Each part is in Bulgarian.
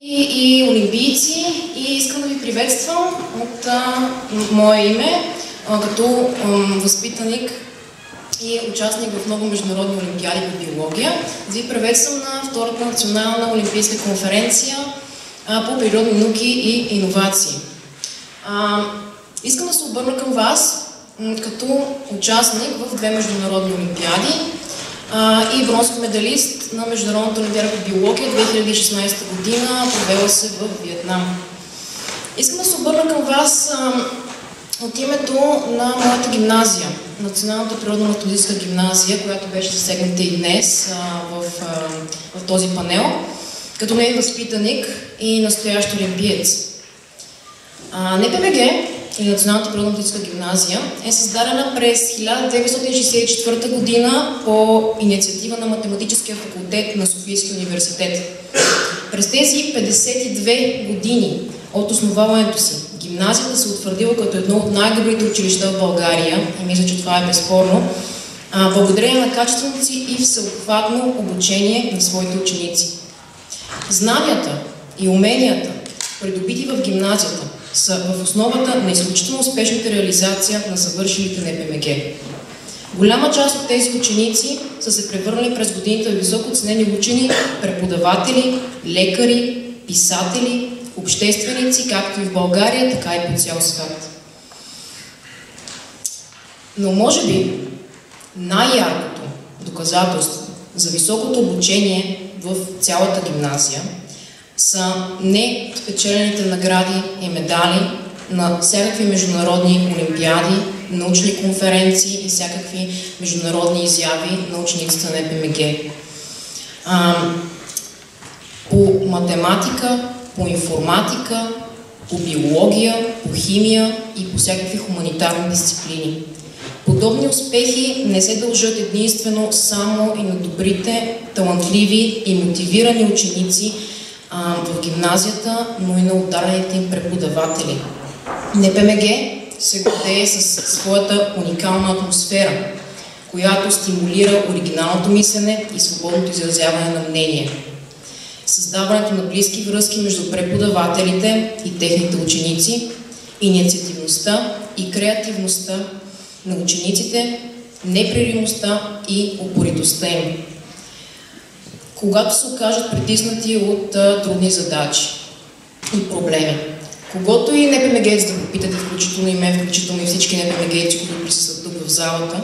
и олимпийци, и искам да ви приветствам от мое име, като възпитаник и участник в много международни олимпиади по биология. Да ви приветствам на втората национална олимпийска конференция по природни науки и иновации. Искам да се обърна към вас като участник в две международни олимпиади и бронзов медалист на Международната олимпиада по биология 2016 година, провела се в Виетнам. Искам да се обърна към вас от името на моята гимназия, Националната природно-методистка гимназия, която беше засегната и днес в този панел, като неин възпитаник и настоящ олимпиец. НПМГ и Националната природно-методистка гимназия е създадена през 1964 година по инициатива на Математическия факултет на Софийския университет. През тези 52 години от основаването си гимназията се утвърдила като едно от най-добрите училища в България и мисля, че това е безспорно, благодарение на качественото си и всеобхватно обучение на своите ученици. Знанията и уменията, придобити в гимназията, са в основата на изключително успешната реализация на завършилите НПМГ. Голяма част от тези ученици са се превърнали през годините в високо оценени учени, преподаватели, лекари, писатели, общественици, както и в България, така и по цял свят. Но може би най-яркото доказателство за високото обучение в цялата гимназия са не спечелените награди и медали на всякакви международни олимпиади, научни конференции и всякакви международни изяви на учениците на НПМГ. По математика, по информатика, по биология, по химия и по всякакви хуманитарни дисциплини. Подобни успехи не се дължат единствено само и на добрите, талантливи и мотивирани ученици в гимназията, но и на отдалените им преподаватели. НПМГ се гордее със своята уникална атмосфера, която стимулира оригиналното мислене и свободното изразяване на мнение. Създаването на близки връзки между преподавателите и техните ученици, инициативността и креативността на учениците, непреримостта и упоритостта им, когато се окажат притиснати от трудни задачи и проблеми. Когото и НПМГ-ец да попитате, включително и мен, включително и всички НПМГ-ци, които присъстват тук в залата,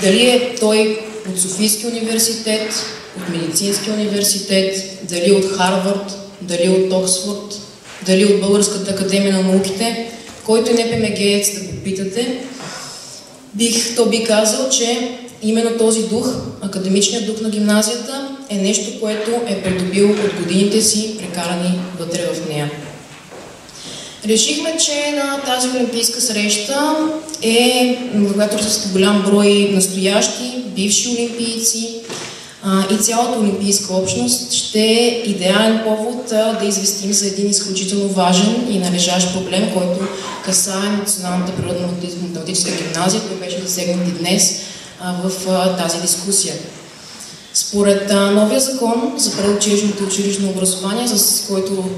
дали е той от Софийския университет, от Медицинския университет, дали от Харвард, дали от Оксфорд, дали от Българската академия на науките, който и НПМГ-ец да попитате, той би казал, че именно този дух, академичният дух на гимназията, е нещо, което е придобил от годините си, прекарани вътре в нея. Решихме, че на тази олимпийска среща в която присъстват голям брой настоящи, бивши олимпийци и цялата олимпийска общност, ще е идеален повод да известим за един изключително важен и належащ проблем, който касае Националната природно-математическа гимназия, който беше засегнат и днес в тази дискусия. Според новия закон за предучилищното и училищно образование, с който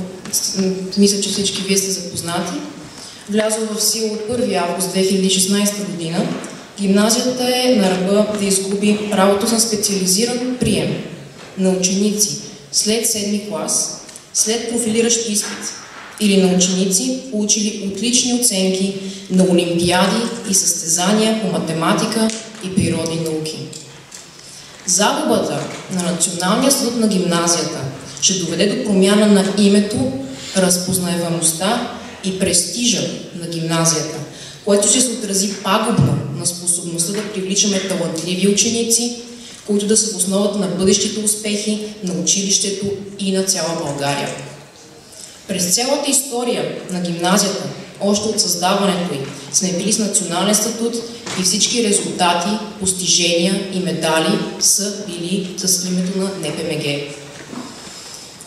мисля, че всички вие сте запознати, влязъл в сила от 1 август 2016 година, гимназията е на ръба да изгуби правото на специализиран прием на ученици след 7 клас, след профилиращ изпит или на ученици, получили отлични оценки на олимпиади и състезания по математика и природни науки. Загубата на националния статут на гимназията ще доведе до промяна на името, разпознаваемостта и престижа на гимназията, което ще се отрази пагубно на способността да привличаме талантливи ученици, които да са в основата на бъдещите успехи на училището и на цяла България. През цялата история на гимназията, още от създаването й, сме били с национален статут и всички резултати, постижения и медали са били с името на НПМГ.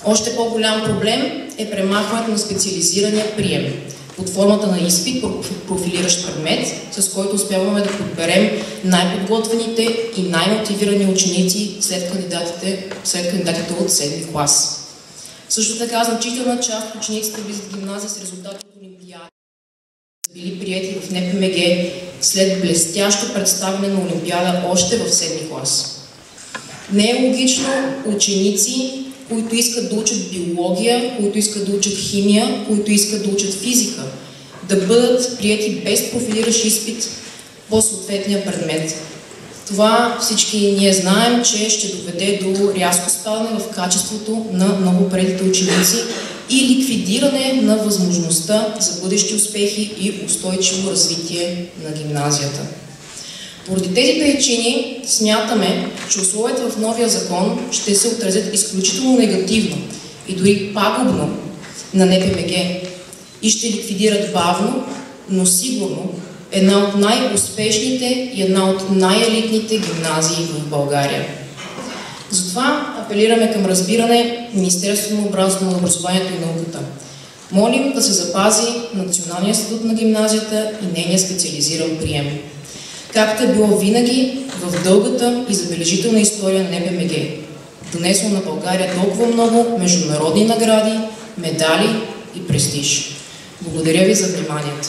Още по-голям проблем е премахването на специализирания прием под формата на изпит, профилиращ предмет, с който успяваме да подберем най-подготвените и най-мотивирани ученици след кандидатите от 7 клас. Също така значителна част от учениците влизат в гимназия с резултати от олимпиади, били приети в НПМГ след блестящо представяне на олимпиада още в 7-ми клас. Не е логично ученици, които искат да учат биология, които искат да учат химия, които искат да учат физика, да бъдат приети без профилиращ изпит по съответния предмет. Това всички ние знаем, че ще доведе до рязко спадане в качеството на новоприетите ученици и ликвидиране на възможността за бъдещи успехи и устойчиво развитие на гимназията. Поради тези причини смятаме, че условията в новия закон ще се отразят изключително негативно и дори пагубно на НПМГ и ще ликвидират бавно, но сигурно една от най-успешните и една от най-елитните гимназии в България. Затова апелираме към разбиране Министерството на образованието и науката. Молим да се запази националния статут на гимназията и нейния специализиран прием, както е било винаги в дългата и забележителна история на НПМГ, донесло на България толкова много международни награди, медали и престиж. Благодаря ви за вниманието.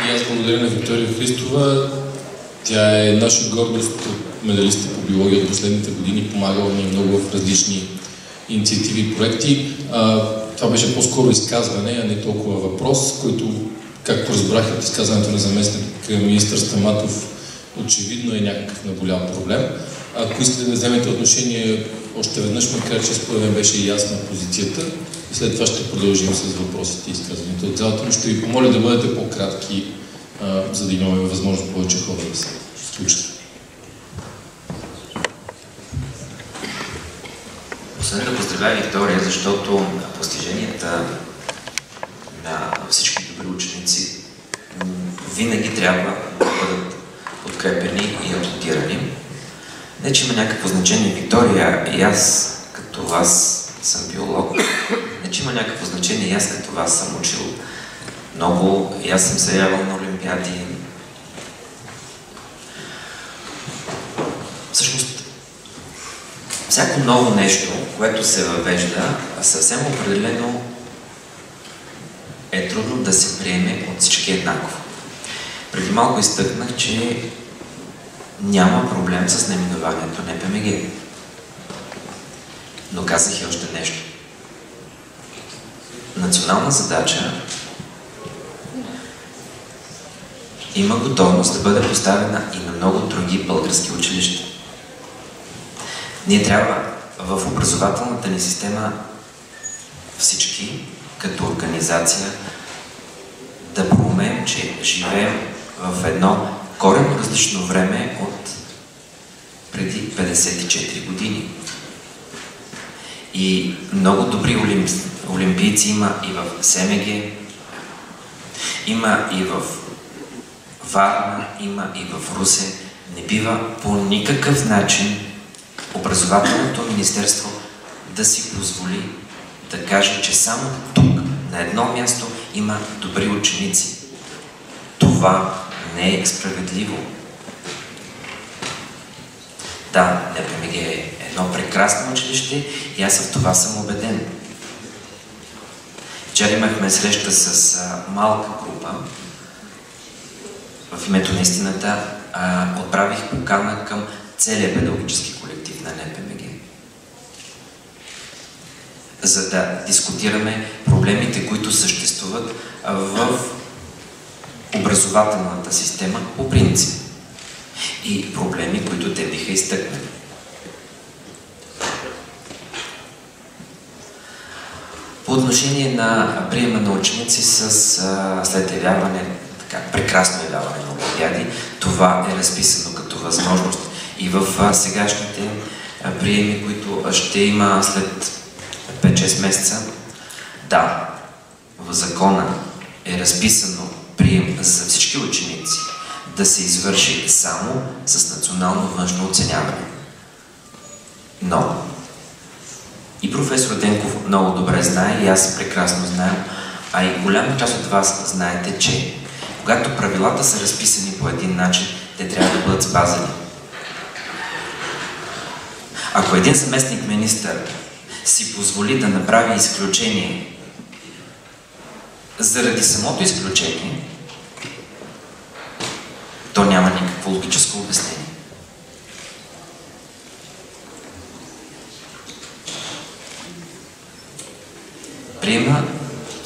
И аз благодаря на Виктория Христова. Тя е наша гордост от медалистите по биология от последните години, помагала ни много в различни инициативи и проекти. Това беше по-скоро изказване, а не толкова въпрос, който, както разбрах от изказването на заместник министър Стаматов, очевидно е някакъв наболял проблем. Ако искате да вземете отношение още веднъж, макар че според мен беше ясна позицията, и след това ще продължим с въпросите и изказването от залата, но ще ви помоля да бъдете по-кратки, за да имаме възможност повече хора да се случат. Освен да поздравя Виктория, защото постиженията на всички добри ученици винаги трябва да бъдат подкрепени и аплодирани. Не, че има някакво значение Виктория, и аз като вас съм биолог, не, че има някакво значение и аз като вас съм учил много, и аз съм се явал на олимпиади. Всъщност, всяко ново нещо, което се въвежда, съвсем определено е трудно да се приеме от всички еднакво. Преди малко изтъкнах, че няма проблем с наименованието на НПМГ. Но казах и още нещо. Национална задача има готовност да бъде поставена и на много други български училища. Ние трябва в образователната ни система всички, като организация, да проумеем, че живеем в едно коренно различно време от преди 54 години. И много добри олимпийци има и в СМГ, има и в Варна, има и в Русе. Не бива по никакъв начин образователното министерство да си позволи да каже, че само тук, на едно място, има добри ученици. Това не е справедливо. Да, НПМГ е едно прекрасно училище и аз в това съм убеден. Вчера имахме среща с малка група. В името на истината отправих покана към целия педагогически колектив на НПМГ, за да дискутираме проблемите, които съществуват в образователната система по принцип и проблеми, които те биха изтъкнали. По отношение на приема на ученици след явяване, прекрасно явяване на олимпиади, това е разписано като възможност и в сегашните приеми, които ще има след 5-6 месеца. Да, в закона е разписано прием за всички ученици да се извърши само с национално външно оценяване. Но и професор Денков много добре знае, и аз прекрасно знам, а и голяма част от вас знаете, че когато правилата са разписани по един начин, те трябва да бъдат спазени. Ако един заместник министър си позволи да направи изключение заради самото изключение, то няма никакво логическо обяснение. Приема,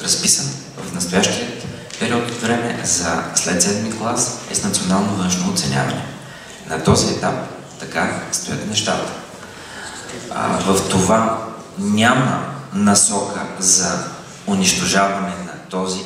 разписан в настоящия период от време за след 7 клас е с национално външно оценяване. На този етап така стоят нещата. В това няма насока за унищожаване на този